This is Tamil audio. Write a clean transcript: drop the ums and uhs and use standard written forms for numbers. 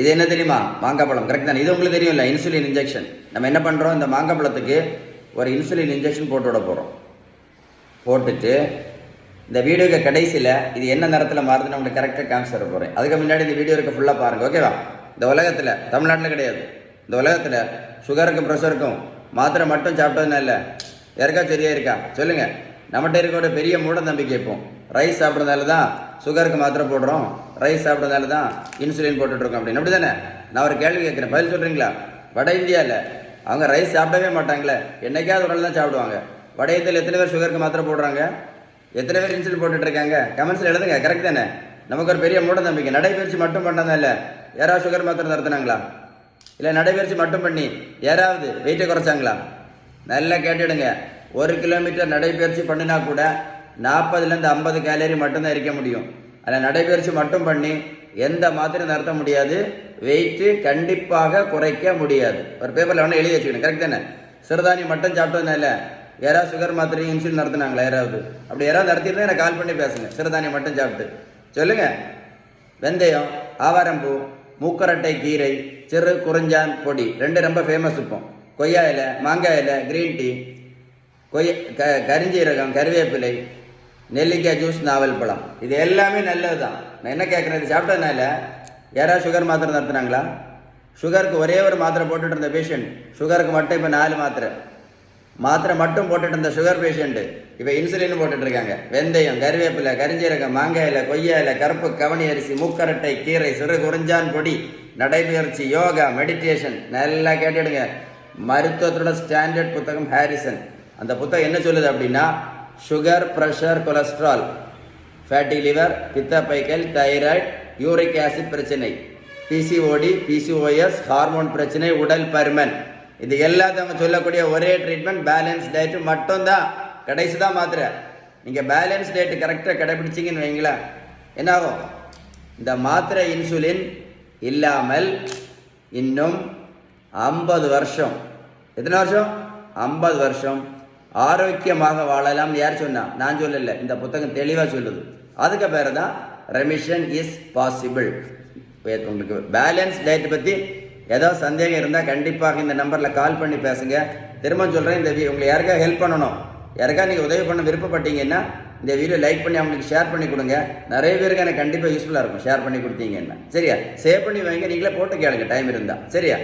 இது என்ன தெரியுமா? மாங்காய் பழம். கரெக்ட் தானே? இது உங்களுக்கு தெரியும் இல்லை? Insulin injection. நம்ம என்ன பண்ணுறோம், இந்த மாங்காய் பழத்துக்கு ஒரு இன்சுலின் இன்ஜெக்ஷன் போட்டு விட போகிறோம். போட்டுட்டு இந்த வீடியோக்கு கடைசியில் இது என்ன நேரத்தில் மாறுதுன்னு உங்களுக்கு கரெக்டாக காமிச்சு போகிறேன். அதுக்கு முன்னாடி இந்த வீடியோ இருக்க ஃபுல்லாக பாருங்கள். ஓகேவா? இந்த உலகத்தில், தமிழ்நாட்டில் கிடையாது, இந்த உலகத்தில் சுகருக்கும் ப்ரெஷருக்கும் மாத்திரை மட்டும் சாப்பிட்டதுனா இல்லை, யாருக்கா சரியாக இருக்கா சொல்லுங்கள். நம்மகிட்ட இருக்க ஒரு பெரிய மூட நம்பிக்கை இப்போம். ரைஸ் சாப்பிட்றதால தான் சுகருக்கு மாத்திரை போடுறோம், ரைஸ் சாப்பிட்றதால தான் இன்சுலின் போட்டுட்ருக்கோம் அப்படின்னு. அப்படி தானே? நான் ஒரு கேள்வி கேட்குறேன், பதில் சொல்கிறீங்களா? வட இந்தியாவில் அவங்க ரைஸ் சாப்பிடவே மாட்டாங்களே, என்னைக்காவது ஒரு நாள் தான் சாப்பிடுவாங்க. வட இந்தியாவில் எத்தனை பேர் சுகருக்கு மாத்திரை போடுறாங்க? எத்தனை பேர் இன்சுலின் போட்டுட்ருக்காங்க? கமெண்ட்ஸில் எழுதுங்க. கரெக்ட் தானே? நமக்கு ஒரு பெரிய மூட நம்பிக்கை. நடைபயிற்சி மட்டும் பண்ணாதான் இல்லை, யாராவது சுகர் மாத்திரை நிறுத்தினாங்களா? இல்லை நடைபயிற்சி மட்டும் பண்ணி யாராவது வெயிட்டை குறைச்சாங்களா? நல்லா கேட்டுடுங்க. 1 கிலோமீட்டர் நடைபயிற்சி பண்ணினா கூட 40லேருந்து 50 கேலரி மட்டும்தான் இருக்க முடியும். அதில் நடைபயிற்சி மட்டும் பண்ணி எந்த மாத்திரையும் நிறுத்த முடியாது, வெயிட்டு கண்டிப்பாக குறைக்க முடியாது. ஒரு பேப்பரில் வேணால் எழுதி வச்சுக்கணும். கரெக்ட் தானே? சிறுதானியம் மட்டும் சாப்பிட்டதுனால யாராவது சுகர் மாத்திரையும் இன்சுலின் நடத்தினாங்களா? யாராவது அப்படி யாராவது நடத்திட்டு எனக்கு கால் பண்ணி பேசுங்க. சிறுதானியம் மட்டும் சாப்பிட்டு சொல்லுங்கள். வெந்தயம், ஆவாரம்பூ, மூக்கரட்டை கீரை, சிறு குறிஞ்சான் பொடி, 2 ரொம்ப ஃபேமஸ். இப்போ கொய்யா இலை, மாங்காய் இலை, க்ரீன் டீ, கரிஞ்சீரகம், கருவேப்பிலை, நெல்லிக்காய் ஜூஸ், நாவல் பழம், இது எல்லாமே நல்லது தான். நான் என்ன கேட்குறேன், இது சாப்பிட்டதுனால யாராவது சுகர் மாத்திரை நடத்துனாங்களா? சுகருக்கு ஒரே ஒரு மாத்திரை போட்டுட்டு இருந்த பேஷண்ட், சுகருக்கு மட்டும் இப்போ 4 மாத்திரை மட்டும் போட்டுட்டு இருந்த சுகர் பேஷண்ட்டு இப்போ இன்சுலின் போட்டுட்ருக்காங்க. வெந்தயம், கருவேப்பிலை, கரிஞ்சீரகம், மாங்காய் இலை, கொய்யா இலை, கருப்பு கவனி அரிசி, மூக்கரட்டை கீரை, சிறு குறிஞ்சான் பொடி, நடைபயிற்சி, யோகா, மெடிடேஷன். நல்லா கேட்டுடுங்க. மருத்துவத்தோட ஸ்டாண்டர்ட் புத்தகம் ஹாரிசன். அந்த புத்தகம் என்ன சொல்லுது அப்படின்னா, sugar, pressure, cholesterol, fatty liver, பித்தப்பைக்கல், தைராய்டு, யூரிக் ஆசிட் பிரச்சனை, பிசிஓடி, பிசிஓஎஸ், ஹார்மோன் பிரச்சனை, உடல் பருமன், இது எல்லாத்தவங்க சொல்லக்கூடிய ஒரே ட்ரீட்மெண்ட் பேலன்ஸ் டயட்டு மட்டும்தான். கடைசி தான் மாத்திரை. நீங்கள் பேலன்ஸ் டயட்டு கரெக்டாக கடைபிடிச்சிங்கன்னு வைங்களேன், என்ன ஆகும்? இந்த மாத்திரை இன்சுலின் இல்லாமல் இன்னும் 50 வருஷம், எத்தனை வருஷம்? 50 வருஷம் ஆரோக்கியமாக வாழலாம்னு யார் சொன்னா? நான் சொல்லலை, இந்த புத்தகம் தெளிவாக சொல்லுது. அதுக்கு பேர் தான் ரெமிஷன் இஸ் பாசிபிள். உங்களுக்கு பேலன்ஸ் டயட் பற்றி ஏதோ சந்தேகம் இருந்தால் கண்டிப்பாக இந்த நம்பரில் கால் பண்ணி பேசுங்க. திரும்ப சொல்கிறேன், இந்த உங்களுக்கு யாருக்கா ஹெல்ப் பண்ணணும், யாருக்கா நீங்கள் உதவி பண்ண விருப்பப்பட்டீங்கன்னா இந்த வீடியோ லைக் பண்ணி அவங்களுக்கு ஷேர் பண்ணி கொடுங்க. நிறைய பேருக்கு எனக்கு கண்டிப்பாக யூஸ்ஃபுல்லாக இருக்கும் ஷேர் பண்ணி கொடுத்தீங்கன்னா. சரியா? சேவ் பண்ணி வைங்க, நீங்களே போட்டு கேளுங்க டைம் இருந்தால். சரியா?